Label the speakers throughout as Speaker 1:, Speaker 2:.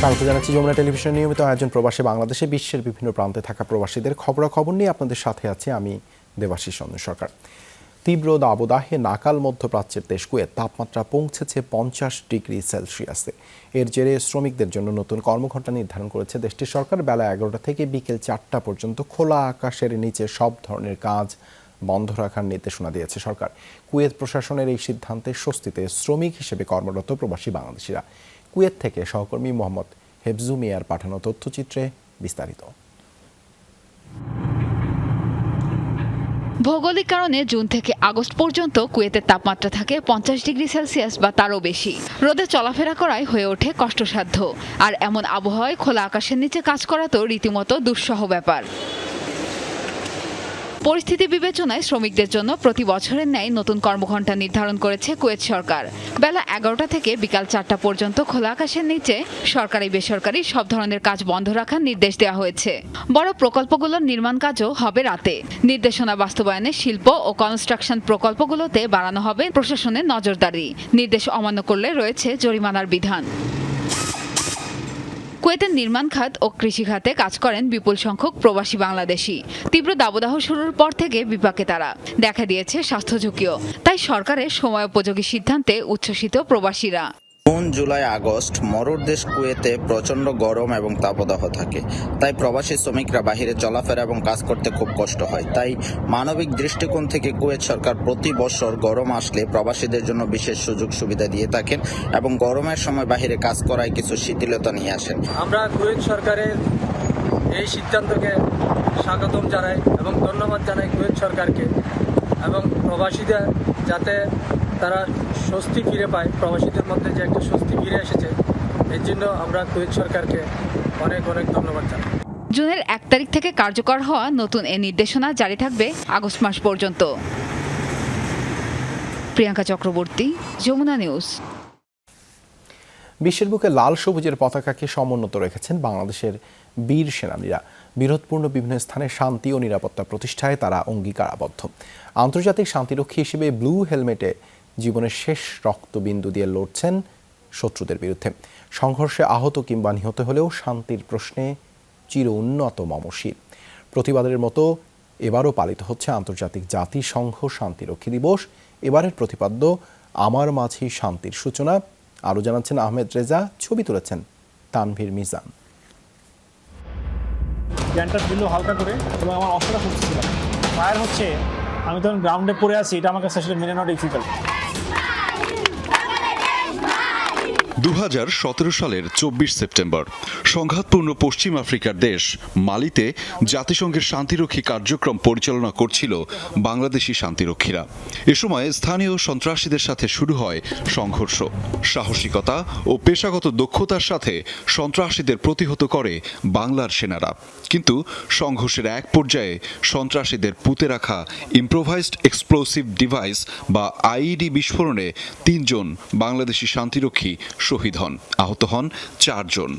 Speaker 1: স্বাগত জানাচ্ছি যমুনা টেলিভিশনের নিয়মিত আয়োজন প্রবাসী বাংলাদেশে। বিশ্বের বিভিন্ন প্রান্তে থাকা প্রবাসীদের খবরাখবর নিয়ে আপনাদের সাথে আছি আমি দেবাশিস চন্দ্র সরকার। তীব্র দাবদাহে নাকাল মধ্যপ্রাচ্যের দেশ কুয়েত তাপমাত্রা পৌঁছেছে 50 ডিগ্রি সেলসিয়াসে। এর জেরে শ্রমিকদের জন্য নতুন কর্মঘণ্টা নির্ধারণ করেছে দেশটির সরকার। বেলা 11টা থেকে বিকেল 4টা পর্যন্ত খোলা আকাশের নিচে সব ধরনের কাজ বন্ধ রাখার নির্দেশনা দিয়েছে সরকার। কুয়েত প্রশাসনের এই সিদ্ধান্তে স্বস্তিতে শ্রমিক হিসেবে কর্মরত প্রবাসী বাংলাদেশিরা। কুয়েত থেকে সহকর্মী মোহাম্মদ হেফজু মিয়ার পাঠানো তথ্যচিত্রে বিস্তারিত।
Speaker 2: ভৌগোলিক কারণে জুন থেকে আগস্ট পর্যন্ত কুয়েতের তাপমাত্রা থাকে 50 ডিগ্রি সেলসিয়াস বা তারও বেশি। রোদে চলাফেরা করাই হয়ে ওঠে কষ্টসাধ্য। আর এমন আবহাওয়ায় খোলা আকাশের নিচে কাজ করা তো রীতিমতো দুঃসহ ব্যাপার। পরিস্থিতি বিবেচনায় শ্রমিকদের জন্য প্রতি বছরের ন্যায় নতুন কর্মঘণ্টা নির্ধারণ করেছে কুয়েত সরকার। বেলা 11টা থেকে বিকাল 4টা পর্যন্ত খোলা আকাশের নিচে সরকারি বেসরকারি সব ধরনের কাজ বন্ধ রাখার নির্দেশ দেওয়া হয়েছে। বড় প্রকল্পগুলোর নির্মাণ কাজও হবে রাতে। নির্দেশনা বাস্তবায়নে শিল্প ও কনস্ট্রাকশন প্রকল্পগুলোতে বাড়ানো হবে প্রশাসনের নজরদারি। নির্দেশ অমান্য করলে রয়েছে জরিমানার বিধান। কুয়েতের নির্মাণ খাত ও কৃষি খাতে কাজ করেন বিপুল সংখ্যক প্রবাসী বাংলাদেশি। তীব্র দাবদাহ শুরুর পর থেকে বিপাকে তারা দেখা দিয়েছে স্বাস্থ্য ঝুঁকিও। তাই সরকারের সময়োপযোগী সিদ্ধান্তে উচ্ছ্বসিত প্রবাসীরা।
Speaker 3: জুন, জুলাই, আগস্ট মরুর দেশ কুয়েতে প্রচণ্ড গরম এবং তাপদাহ থাকে। তাই প্রবাসী শ্রমিকরা বাহিরে চলাফেরা এবং কাজ করতে খুব কষ্ট হয়। তাই মানবিক দৃষ্টিকোণ থেকে কুয়েত সরকার প্রতি বছর গরম আসলে প্রবাসীদের জন্য বিশেষ সুযোগ সুবিধা দিয়ে থাকেন এবং গরমের সময় বাহিরে কাজ করায় কিছু শিথিলতা নিয়ে আসেন।
Speaker 4: আমরা কুয়েত সরকারের এই সিদ্ধান্তকে স্বাগতম জানাই এবং ধন্যবাদ জানাই কুয়েত সরকারকে এবং প্রবাসীদের যাতে তারা স্বস্তি ফিরে পায়, প্রবাসীদের মধ্যে যে একটা স্বস্তি ফিরে এসেছে, এর জন্য আমরা কুয়েত সরকারকে অনেক অনেক ধন্যবাদ জানাই।
Speaker 2: জুনের 1 তারিখ থেকে কার্যকর হওয়া নতুন এ নির্দেশনা জারি থাকবে আগস্ট মাস পর্যন্ত। প্রিয়াঙ্কা চক্রবর্তী, যমুনা নিউজ।
Speaker 1: বিশ্বের বুকে লাল সবুজের পতাকাকে সমুন্নত রেখেছেন বাংলাদেশের বীর সেনানীরা। বিরোধপূর্ণ বিভিন্ন স্থানে শান্তি ও নিরাপত্তা প্রতিষ্ঠায় তারা অঙ্গীকারাবদ্ধ। আন্তর্জাতিক শান্তিরক্ষী হিসেবে ব্লু হেলমেটে জীবনের শেষ রক্তবিন্দু দিয়ে লড়ছেন শত্রুদের বিরুদ্ধে। সংঘর্ষে আহত কিংবা নিহত হলেও শান্তির প্রশ্নে চির উন্নত মমশীল। প্রতিবাদের মতো এবারও পালিত হচ্ছে আন্তর্জাতিক জাতিসংঘ শান্তিরক্ষী দিবস। এবারের প্রতিপাদ্য আমার মাঝেই শান্তির সূচনা। আরও জানাচ্ছেন আহমেদ রেজা, ছবি তুলেছেন তানভীর মিজান।
Speaker 5: জ্ঞানটা দিল হালকা করে এবং আমার অস্ত্রটা খুঁজছিলাম ফায়ার হচ্ছে, আমি তখন গ্রাউন্ডে পড়ে আছি, এটা আমার কাছে আসলে মেনে নেওয়া ডিফিকাল্ট।
Speaker 6: 2017 সালের 24 সেপ্টেম্বর সংঘাতপূর্ণ পশ্চিম আফ্রিকার দেশ মালিতে জাতিসংঘের শান্তিরক্ষী কার্যক্রম পরিচালনা করছিল বাংলাদেশি শান্তিরক্ষীরা। এ সময় স্থানীয় সন্ত্রাসীদের সাথে শুরু হয় সংঘর্ষ। সাহসিকতা ও পেশাগত দক্ষতার সাথে সন্ত্রাসীদের প্রতিহত করে বাংলার সেনারা। কিন্তু সংঘর্ষের এক পর্যায়ে সন্ত্রাসীদের পুঁতে রাখা ইম্প্রোভাইজড এক্সপ্লোসিভ ডিভাইস বা আইইডি বিস্ফোরণে 3 জন বাংলাদেশি শান্তিরক্ষী শহীদ হন, আহত হন 4 জন।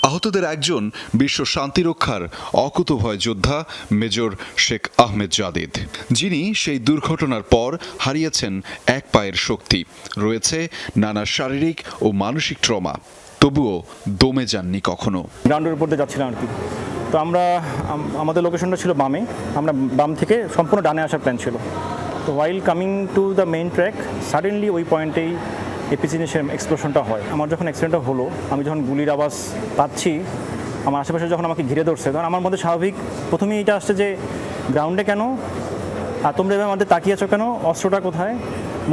Speaker 6: আহতদের একজন বিশ্ব শান্তিরক্ষার অকুতোভয় যোদ্ধা মেজর শেখ আহমেদ জাদিদ, যিনি সেই দুর্ঘটনার পর হারিয়েছেন এক পায়ের শক্তি। রয়েছে নানা শারীরিক ও মানসিক ট্রমা, তবুও দমে যাননি কখনো।
Speaker 5: গ্রাউন্ডের উপর দিয়ে যাচ্ছিলাম আর কি। তো আমাদের লোকেশনটা ছিল বামে, আমরা বাম থেকে সম্পূর্ণ ডানে আসার প্ল্যান ছিল। তো while coming to the main track suddenly ওই পয়েন্টেই এপিসিনেশন এক্সপ্লোশনটা হয়। আমার যখন অ্যাক্সিডেন্টটা হলো, আমি যখন গুলির আওয়াজ পাচ্ছি, আমার আশেপাশে যখন আমাকে ঘিরে ধরছে, তখন আমার মধ্যে স্বাভাবিক প্রথমেই এটা আসছে যে গ্রাউন্ডে কেন, আর তোমরা এবার আমাদের তাকিয়ে আছো কেন, অস্ত্রটা কোথায়,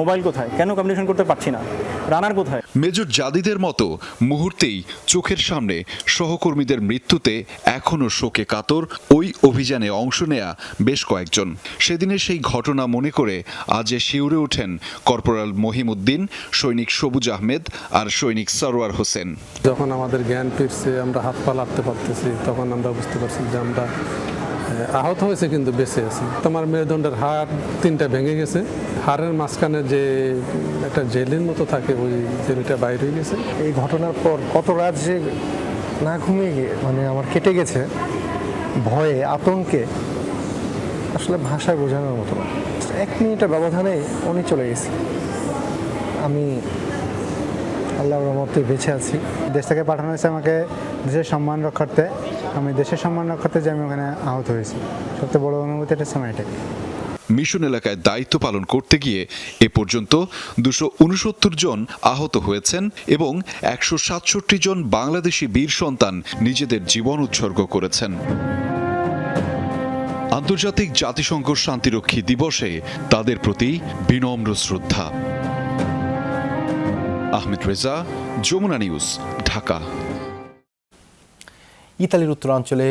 Speaker 5: মোবাইল কোথায়, কেন কমিউনিকেশন করতে পারছি না, রানার কোথায়।
Speaker 6: মেজর জাদিদের মতো মুহূর্তেই চোখের সামনে সহকর্মীদের মৃত্যুতে এখনও শোকে কাতর ওই অভিযানে অংশ নেয়া বেশ কয়েকজন। সেদিনের সেই ঘটনা মনে করে আজ শিউরে ওঠেন কর্পোরাল মহিমউদ্দিন, সৈনিক সবুজ আহমেদ আর সৈনিক সরওয়ার হোসেন।
Speaker 7: যখন আমাদের জ্ঞান ফিরছে, আমরা হাত পা লাড়তে পারতেছি, তখন আমরা বুঝতে পারছি যে আমরা আহত হয়েছে কিন্তু বেঁচে আছি। তোমার মেরুদণ্ডের হাড় 3টা ভেঙে গেছে, হাড়ের মাঝখানে যে একটা জেলের মতো থাকে, ওই জেলটা বাইরে হয়ে গেছে।
Speaker 8: এই ঘটনার পর কত রাত যে না ঘুমিয়ে গিয়ে আমার কেটে গেছে ভয়ে, আতঙ্কে, আসলে ভাষায় বোঝানোর মতো না। 1 মিনিটের ব্যবধানে উনি চলে গেছি। আমি
Speaker 9: আল্লাহর রহমতে বেঁচে আছি। দেশ থেকে পাঠানো হয়েছে আমাকে দেশের সম্মান রক্ষার্থে। আমি দেশের সম্মান রক্ষার্থে যে আমি ওখানে আহত হয়েছি, সবচেয়ে বড় অনুভূতি এটা সময় এটাই।
Speaker 6: মিশন এলাকায় দায়িত্ব পালন করতে গিয়ে এ পর্যন্ত 269 জন আহত হয়েছেন এবং 167 জন বাংলাদেশি বীর সন্তান নিজেদের জীবন উৎসর্গ করেছেন। আন্তর্জাতিক জাতিসংঘ শান্তিরক্ষী দিবসে তাদের প্রতি বিনম্র শ্রদ্ধা। আহমেদ রেজা, যমুনা নিউজ, ঢাকা।
Speaker 1: ইতালির উত্তরাঞ্চলে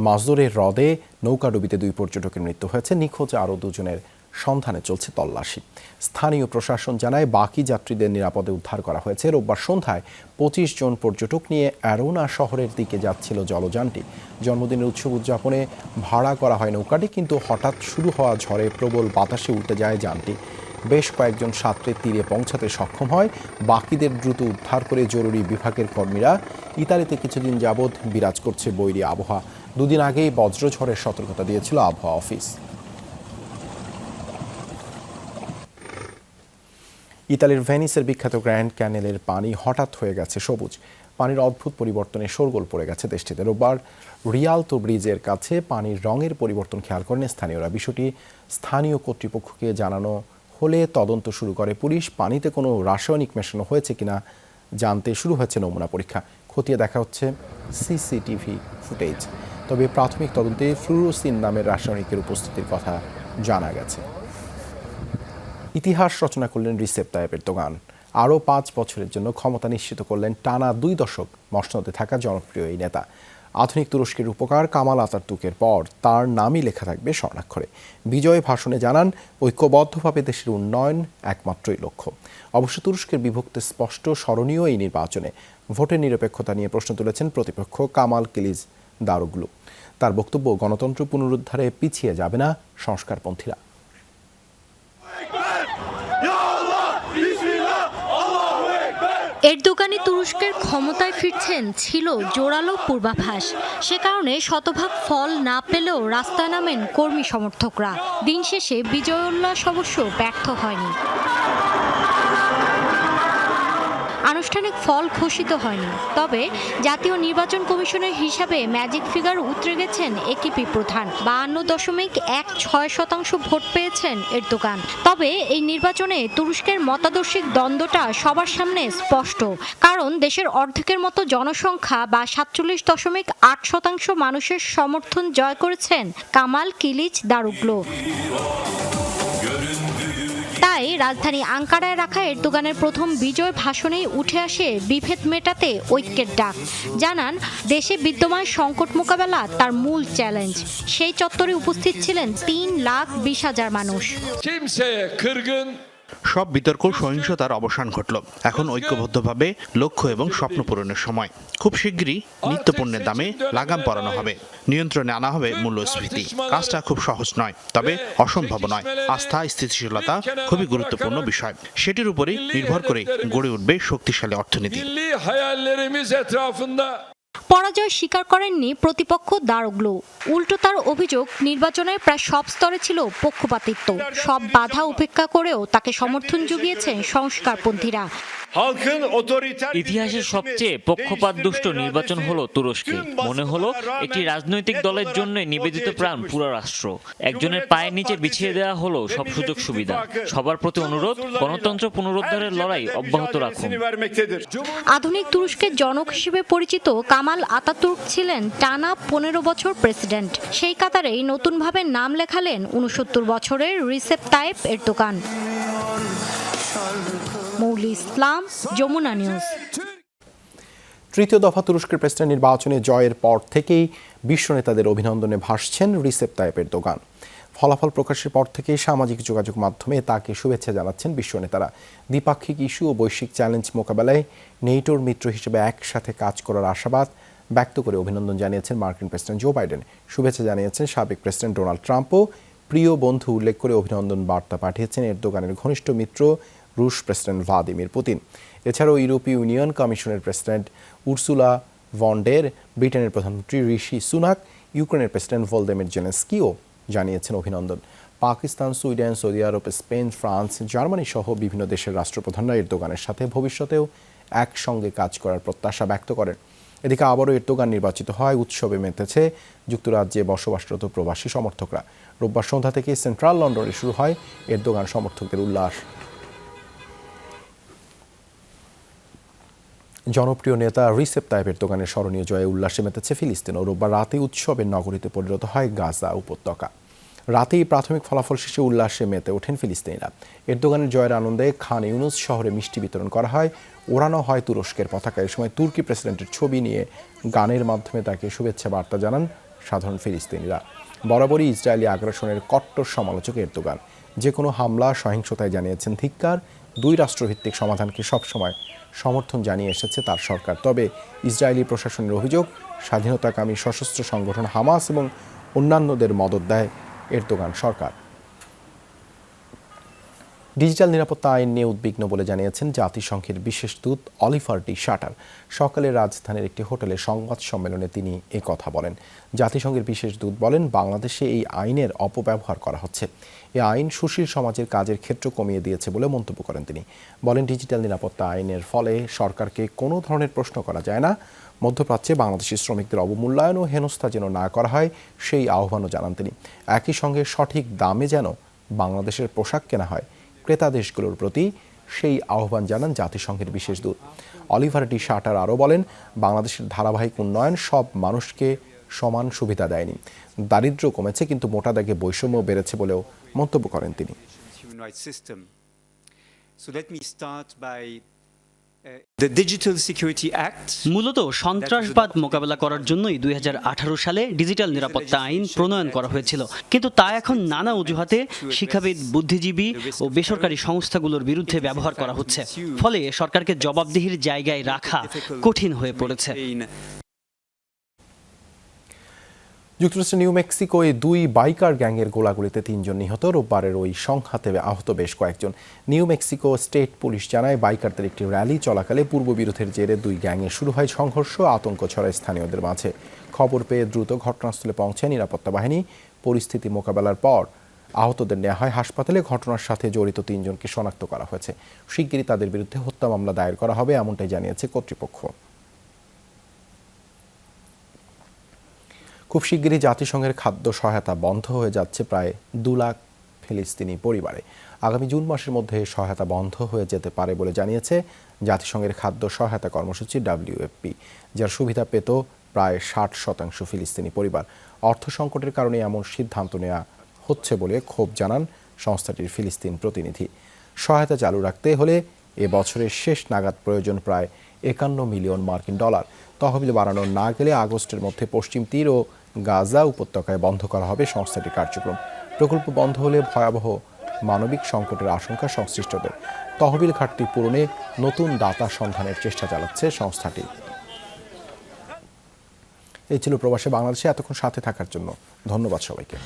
Speaker 1: মাজদোরের হ্রদে নৌকাডুবিতে 2 পর্যটকের মৃত্যু হয়েছে। নিখোঁজ আরও 2 জনের সন্ধানে চলছে তল্লাশি। স্থানীয় প্রশাসন জানায় বাকি যাত্রীদের নিরাপদে উদ্ধার করা হয়েছে। রোববার সন্ধ্যায় 25 জন পর্যটক নিয়ে অ্যারোনা শহরের দিকে যাচ্ছিল জলযানটি। জন্মদিনের উৎসব উদযাপনে ভাড়া করা হয় নৌকাটি, কিন্তু হঠাৎ শুরু হওয়া ঝড়ে প্রবল বাতাসে উল্টে যায় যানটি। বেশ কয়েকজন ছাত্রী তীরে পৌঁছাতে সক্ষম হয়। বাকিদের দ্রুত উদ্ধার করে জরুরি বিভাগের কর্মীরা। ইতালিতে কিছুদিন যাবৎ বিরাজ করছে বৈরী আবহাওয়া। 2 দিন আগেই বজ্রঝড়ের সতর্কতা দিয়েছিল আবহাওয়া অফিস। ইতালির ভেনিসের বিখ্যাত গ্র্যান্ড ক্যানেলের পানি হঠাৎ হয়ে গেছে সবুজ। পানির অদ্ভুত পরিবর্তনে শোরগোল পড়ে গেছে দেশটিতে। রোববার রিয়ালতো ব্রিজের কাছে পানির রঙের পরিবর্তন খেয়াল করেন স্থানীয়রা। বিষয়টি স্থানীয় কর্তৃপক্ষকে জানানো হলে তদন্ত শুরু করে পুলিশ। পানিতে কোনো রাসায়নিক মেশানো হয়েছে কিনা জানতে শুরু হয়েছে নমুনা পরীক্ষা। খতিয়ে দেখা হচ্ছে সিসিটিভি ফুটেজ। তবে প্রাথমিক তদন্তে ফ্লুরোসিন নামের রাসায়নিকের উপস্থিতির কথা জানা গেছে। ইতিহাস রচনা করলেন রিসেপ তাইয়েপ এরদোগান। আরও 5 বছরের জন্য ক্ষমতা নিশ্চিত করলেন টানা 2 দশক মসনদে থাকা জনপ্রিয় এই নেতা। আধুনিক তুরস্কের উপকার কামাল আতাতুর্কের পর তার নামই লেখা থাকবে স্বর্ণাক্ষরে। বিজয় ভাষণে জানান, ঐক্যবদ্ধভাবে দেশের উন্নয়ন একমাত্রই লক্ষ্য। অবশ্য তুরস্কের বিভক্তি স্পষ্ট, স্মরণীয় এই নির্বাচনে ভোটের নিরপেক্ষতা নিয়ে প্রশ্ন তুলেছেন প্রতিপক্ষ কামাল কিলিচ দারোগলু। তার বক্তব্য, গণতন্ত্র পুনরুদ্ধারে পিছিয়ে যাবে না সংস্কারপন্থীরা।
Speaker 10: এরদোগানি তুরস্কের ক্ষমতায় ফিরছেন ছিল জোরালো পূর্বাভাস। সে কারণে শতভাগ ফল না পেলেও রাস্তায় নামেন কর্মী সমর্থকরা। দিন শেষে বিজয়োল্লাস অবশ্য ব্যর্থ হয়নি। আনুষ্ঠানিক ফল ঘোষিত হয়নি, তবে জাতীয় নির্বাচন কমিশনের হিসাবে ম্যাজিক ফিগার উতরে গেছেন একিপি প্রধান। 52.16% ভোট পেয়েছেন এরদোগান। তবে এই নির্বাচনে তুরস্কের মতাদর্শিক দ্বন্দ্বটা সবার সামনে স্পষ্ট, কারণ দেশের অর্ধেকের মতো জনসংখ্যা বা 47.8% মানুষের সমর্থন জয় করেছেন কামাল কিলিচ দারোগলু। তাই রাজধানী আঙ্কারায় রাখা এরদোগানের প্রথম বিজয় ভাষণেই উঠে আসে বিভেদ মেটাতে ঐক্যের ডাক। জানান, দেশে বিদ্যমান সংকট মোকাবেলা তার মূল চ্যালেঞ্জ। সেই চত্বরে উপস্থিত ছিলেন 3,20,000 মানুষ।
Speaker 11: সব বিতর্ক সহিংসতার অবসান ঘটল। এখন ঐক্যবদ্ধভাবে লক্ষ্য এবং স্বপ্ন পূরণের সময়। খুব শিগগিরই নিত্যপণ্যের দামে লাগাম পরানো হবে, নিয়ন্ত্রণে আনা হবে মূল্যস্ফীতি। কাজটা খুব সহজ নয়, তবে অসম্ভব নয়। আস্থা, স্থিতিশীলতা খুবই গুরুত্বপূর্ণ বিষয়। সেটির উপরেই নির্ভর করে গড়ে উঠবে শক্তিশালী অর্থনীতি।
Speaker 10: পরাজয় স্বীকার করেননি প্রতিপক্ষ দারোগলু। উল্টো তার অভিযোগ, নির্বাচনের প্রায় সব স্তরে ছিল পক্ষপাতিত্ব। সব বাধা উপেক্ষা করেও তাকে সমর্থন জুগিয়েছেন সংস্কারপন্থীরা।
Speaker 12: ইতিহাসের সবচেয়ে পক্ষপাতদুষ্ট নির্বাচন হলো তুরস্কে। মনে হলো একটি রাজনৈতিক দলের জন্য নিবেদিত প্রাণ পুরো রাষ্ট্র। একজনের পায়ের নিচে বিছিয়ে দেওয়া হলো সব সুযোগ সুবিধা। সবার প্রতি অনুরোধ, গণতন্ত্র পুনরুদ্ধারের লড়াই অব্যাহত রাখুন।
Speaker 10: আধুনিক তুরস্কের জনক হিসেবে পরিচিত কামাল আতাতুর্ক ছিলেন টানা 15 বছর প্রেসিডেন্ট। সেই কাতারেই নতুনভাবে নাম লেখালেন 69 বছরের রিসেপ তাইয়েপ এরদোগান। মৌলি ইসলাম, যমুনা নিউজ।
Speaker 1: তৃতীয় দফা তুরস্কের প্রেসিডেন্ট নির্বাচনে জয়ের পর থেকেই বিশ্ব নেতাদের অভিনন্দনে ভাসছেন রিসেপ তাইয়েপ এরদোগান। ফলাফল প্রকাশের পর থেকেই সামাজিক যোগাযোগ মাধ্যমে তাকে শুভেচ্ছা জানাচ্ছেন বিশ্ব নেতারা। দ্বিপাক্ষিক ইস্যু ও বৈশ্বিক চ্যালেঞ্জ মোকাবেলায় নেটোর মিত্র হিসেবে একসাথে কাজ করার আশাবাদ ব্যক্ত করে অভিনন্দন জানিয়েছেন মার্কিন প্রেসিডেন্ট জো বাইডেন। শুভেচ্ছা জানিয়েছেন সাবেক প্রেসিডেন্ট ডোনাল্ড ট্রাম্পও। প্রিয় বন্ধু উল্লেখ করে অভিনন্দন বার্তা পাঠিয়েছেন এরদোগানের ঘনিষ্ঠ মিত্র রুশ প্রেসিডেন্ট ভ্লাদিমির পুতিন। এছাড়াও ইউরোপীয় ইউনিয়ন কমিশনের প্রেসিডেন্ট উর্সুলা ভন ডের, ব্রিটেনের প্রধানমন্ত্রী ঋষি সুনাক, ইউক্রেনের প্রেসিডেন্ট ভলোদিমির জেলেনস্কিও জানিয়েছেন অভিনন্দন। পাকিস্তান, সুইডেন, সৌদি আরব, স্পেন, ফ্রান্স, জার্মানি সহ বিভিন্ন দেশের রাষ্ট্রপ্রধানরা এরদোগানের সাথে ভবিষ্যতেও একসঙ্গে কাজ করার প্রত্যাশা ব্যক্ত করেন। এদিকে আবারও এরদোগান নির্বাচিত হয়, উৎসবে মেতেছে যুক্তরাজ্যে বসবাসরত প্রবাসী সমর্থকরা। রোববার সন্ধ্যা থেকে সেন্ট্রাল লন্ডনে শুরু হয় এরদোগান সমর্থকদের উল্লাস। জনপ্রিয় নেতা রিসেপ তাইপ এরদোগানের স্মরণীয় জয়ে উল্লাসে মেতেছে ফিলিস্তিন। রোববার রাতে উৎসবের নগরীতে পরিণত হয় গাজা উপত্যকা। রাতেই প্রাথমিক ফলাফল শেষে উল্লাসে মেতে ওঠেন ফিলিস্তিনিরা। এরদোগানের জয়ের আনন্দে খান ইউনুস শহরে মিষ্টি বিতরণ করা হয়, ওড়ানো হয় তুরস্কের পতাকা। এই সময় তুর্কি প্রেসিডেন্টের ছবি নিয়ে গানের মাধ্যমে তাকে শুভেচ্ছা বার্তা জানান সাধারণ ফিলিস্তিনিরা। বরাবরই ইসরায়েলি আগ্রাসনের কট্টর সমালোচক এরদোগান। যে কোনো হামলা, সহিংসতায় জানিয়েছেন ধিক্কার। দুই রাষ্ট্রভিত্তিক সমাধানকে সবসময় সমর্থন জানিয়ে এসেছে তার সরকার। তবে ইসরায়েলি প্রশাসনের অভিযোগ, স্বাধীনতাকামী সশস্ত্র সংগঠন হামাস এবং অন্যান্যদের মদত দেয় এরদোগান সরকার। ডিজিটাল নিরাপত্তা আইন নিয়ে উদ্বিগ্ন বলে জানিয়েছেন জাতিসংঘের বিশেষ দূত অলিভার ডি শাটার। সকালে রাজধানীর একটি হোটেলে সংবাদ সম্মেলনে তিনি এই কথা বলেন। জাতিসংঘের বিশেষ দূত বলেন, বাংলাদেশে এই আইনের অপব্যবহার করা হচ্ছে। এই আইন সুশীল সমাজের কাজের ক্ষেত্র কমিয়ে দিয়েছে বলে মন্তব্য করেন তিনি। বলেন, ডিজিটাল নিরাপত্তা আইনের ফলে সরকারকে কোনো ধরনের প্রশ্ন করা যায় না। মধ্যপ্রাচ্যে বাংলাদেশি শ্রমিকদের অবমূল্যায়ন ও হেনস্থা যেন না করা হয়, সেই আহ্বানও জানান তিনি। একই সঙ্গে সঠিক দামে যেন বাংলাদেশের পোশাক কেনা হয়, ক্রেতা দেশগুলোর প্রতি সেই আহ্বান জানান জাতিসংঘের বিশেষ দূত। অলিভার ডি শাটার আরও বলেন, বাংলাদেশের ধারাবাহিক উন্নয়ন সব মানুষকে সমান সুবিধা দেয়নি। দারিদ্র্য কমেছে, কিন্তু মোটা দাগে বৈষম্য বেড়েছে বলেও মন্তব্য করেন তিনি।
Speaker 13: মূলত সন্ত্রাসবাদ মোকাবেলা করার জন্যই 2018 সালে ডিজিটাল নিরাপত্তা আইন প্রণয়ন করা হয়েছিল, কিন্তু তা এখন নানা অজুহাতে শিক্ষাবিদ, বুদ্ধিজীবী ও বেসরকারি সংস্থাগুলোর বিরুদ্ধে ব্যবহার করা হচ্ছে। ফলে সরকারকে জবাবদিহির জায়গায় রাখা কঠিন হয়ে পড়েছে।
Speaker 1: যুক্তরাষ্ট্রের নিউ মেক্সিকোয় দুই বাইকার গ্যাংয়ের গোলাগুলিতে 3 জন নিহত। রোববারের ওই সংঘাতে আহত বেশ কয়েকজন। নিউ মেক্সিকো স্টেট পুলিশ জানায়, বাইকারদের একটি র্যালি চলাকালে পূর্ববিরোধের জেরে দুই গ্যাংয়ে শুরু হয় সংঘর্ষ। আতঙ্ক ছড়ায় স্থানীয়দের মাঝে। খবর পেয়ে দ্রুত ঘটনাস্থলে পৌঁছায় নিরাপত্তা বাহিনী। পরিস্থিতি মোকাবেলার পর আহতদের নেওয়া হয় হাসপাতালে। ঘটনার সাথে জড়িত 3 জনকে শনাক্ত করা হয়েছে। শিগগিরই তাদের বিরুদ্ধে হত্যা মামলা দায়ের করা হবে, এমনটাই জানিয়েছে কর্তৃপক্ষ। খুব শিগগিরই জাতিসংঘের খাদ্য সহায়তা বন্ধ হয়ে যাচ্ছে প্রায় 2 লাখ ফিলিস্তিনি পরিবারে। আগামী জুন মাসের মধ্যে সহায়তা বন্ধ হয়ে যেতে পারে বলে জানিয়েছে জাতিসংঘের খাদ্য সহায়তা কর্মসূচি WFP, যার সুবিধা পেত প্রায় 60% ফিলিস্তিনি পরিবার। অর্থ সংকটের কারণে এমন সিদ্ধান্ত নেওয়া হচ্ছে বলে ক্ষোভ জানান সংস্থাটির ফিলিস্তিন প্রতিনিধি। সহায়তা চালু রাখতে হলে এ বছরের শেষ নাগাদ প্রয়োজন প্রায় 51 মিলিয়ন মার্কিন ডলার। তহবিল বাড়ানো না গেলে আগস্টের মধ্যে পশ্চিম তীর ও গাজা উপত্যকায় বন্ধ করা হবে সংস্থাটির কার্যক্রম। প্রকল্প বন্ধ হলে ভয়াবহ মানবিক সংকটের আশঙ্কা সংশ্লিষ্টদের। তহবিল ঘাটতি পূরণে নতুন দাতা সন্ধানের চেষ্টা চালাচ্ছে সংস্থাটি। এই ছিল প্রবাসী বাংলাদেশে এতক্ষণ সাথে থাকার জন্য ধন্যবাদ সবাইকে।